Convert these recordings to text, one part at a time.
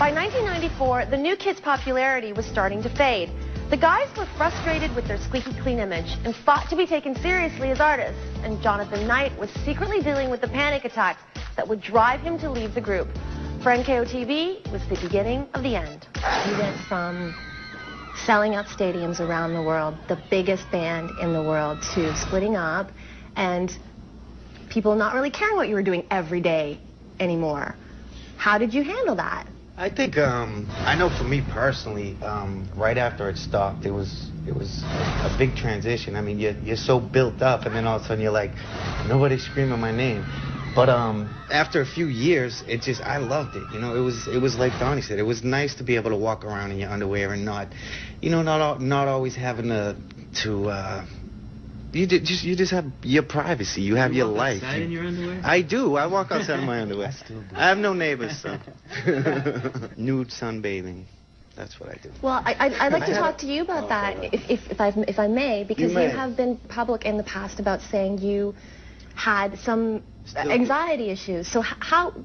By 1994, the New Kids' popularity was starting to fade. The guys were frustrated with their squeaky clean image and fought to be taken seriously as artists. And Jonathan Knight was secretly dealing with the panic attacks that would drive him to leave the group. For NKOTB, it was the beginning of the end. You went from selling out stadiums around the world, the biggest band in the world, to splitting up and people not really caring what you were doing every day anymore. How did you handle that? I think, I know for me personally, right after it stopped, it was a big transition. I mean, you're so built up, and then all of a sudden you're like, nobody's screaming my name. But after a few years, I loved it. You know, it was like Donnie said, it was nice to be able to walk around in your underwear and not always having you just have your privacy. You have your life. Outside in your underwear? I do. I walk outside in my underwear. I still do. I have no neighbors, so. Nude sunbathing. That's what I do. Well, I'd like to talk to you about that, if I may, because you have been public in the past about saying you had some anxiety issues. So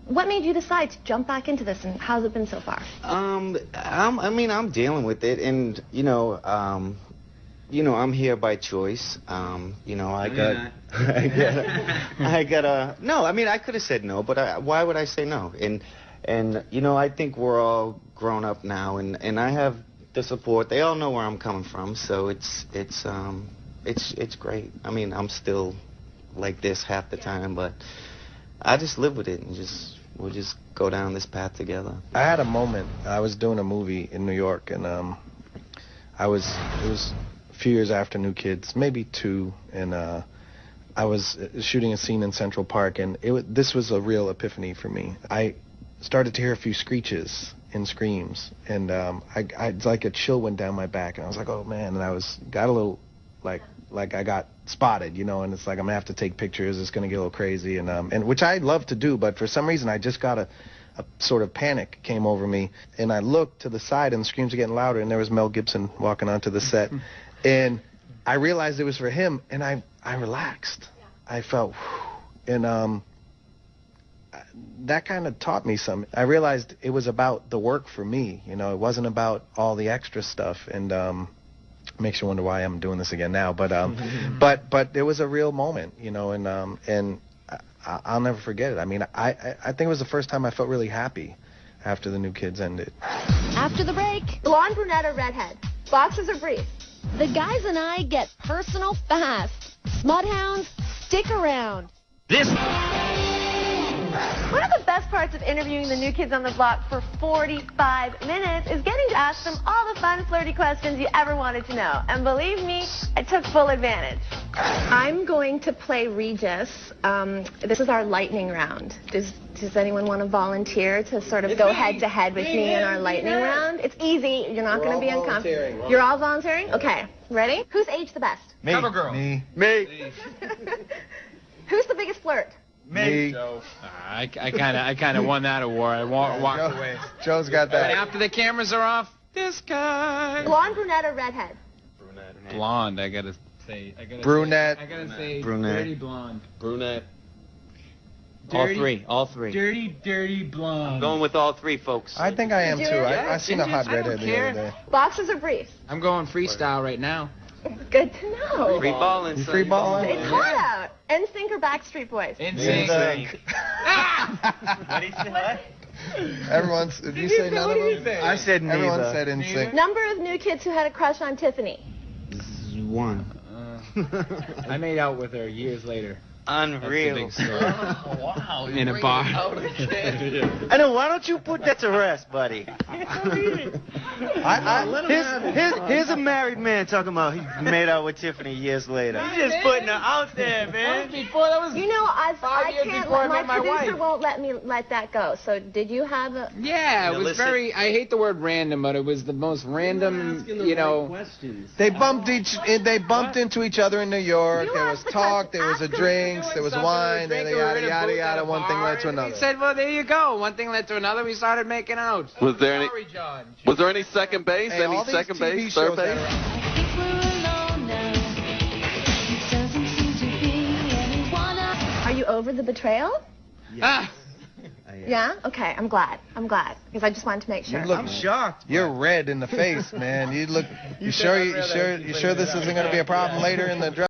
what made you decide to jump back into this, and how's it been so far? I'm dealing with it, and I'm here by choice. No, I could have said no, but why would I say no? And I think we're all grown up now, and I have the support. They all know where I'm coming from, so it's great. I mean, I'm still like this half the time, but I just live with it, and we'll just go down this path together. I had a moment. I was doing a movie in New York, and it was a few years after New Kids, maybe 2, and I was shooting a scene in Central Park, and this was a real epiphany for me. I started to hear a few screeches and screams, and it's like a chill went down my back, and I was like, oh man, and got a little like I got spotted, and it's like I'm gonna have to take pictures. It's gonna get a little crazy, and which I love to do, but for some reason I just got a sort of panic came over me, and I looked to the side, and the screams were getting louder, and there was Mel Gibson walking onto the set, and I realized it was for him, and I relaxed. I felt, and that kind of taught me something. I realized it was about the work for me. It wasn't about all the extra stuff, and makes you wonder why I'm doing this again now. But but there was a real moment, and I'll never forget it. I mean, I think it was the first time I felt really happy after the New Kids ended. After the break, blonde, brunette, or redhead, boxers or briefs. The guys and I get personal fast. Smuthounds, stick around. One of the best parts of interviewing the New Kids on the Block for 45 minutes is getting to ask them all the fun, flirty questions you ever wanted to know. And believe me, I took full advantage. I'm going to play Regis. This is our lightning round. Does anyone want to volunteer to sort of go head-to-head with me in our lightning round? It's easy. You're not going to be uncomfortable. You're all volunteering? Okay. Ready? Who's aged the best? Me. Cover girl. Me. Who's the biggest flirt? Me. Joe. I kind of won that award. I walked away. Joe's got that. And after the cameras are off, this guy. Blonde, brunette, or redhead? Blonde. I gotta say. Brunette. I gotta say. Brunette. Dirty blonde. Brunette. Dirty, All three. Dirty blonde. I'm going with all 3, folks. I think I am too. I seen a hot redhead the other day. Boxers or briefs? I'm going freestyle right now. Good to know. Free balling. Free balling. It's hot out. NSYNC or Backstreet Boys? NSYNC. What did you say? What? Everyone's. Did you say none of them? I said neither. Everyone said NSYNC. Number of New Kids who had a crush on Tiffany? 1. I made out with her years later. Unreal. That's the big story. Wow. In a bar. I know. Why don't you put that to rest, buddy? Here's a married man talking about he made out with Tiffany years later. He's just putting her out there, man. That was I years can't. before I My met my producer wife. won't let me let that go. So did you have a? Yeah, it was very. I hate the word random, but it was the most random. They bumped into each other in New York. There was talk. There was a drink. There was wine, and yada. One thing led to another. He said, well, there you go. One thing led to another. We started making out. Was there any second base? Hey, any second base? Third base? Are you over the betrayal? I yet. Yeah? Okay, I'm glad. Because I just wanted to make sure. I'm shocked. You're red in the face, man. You sure this isn't going to be a problem later in the dress?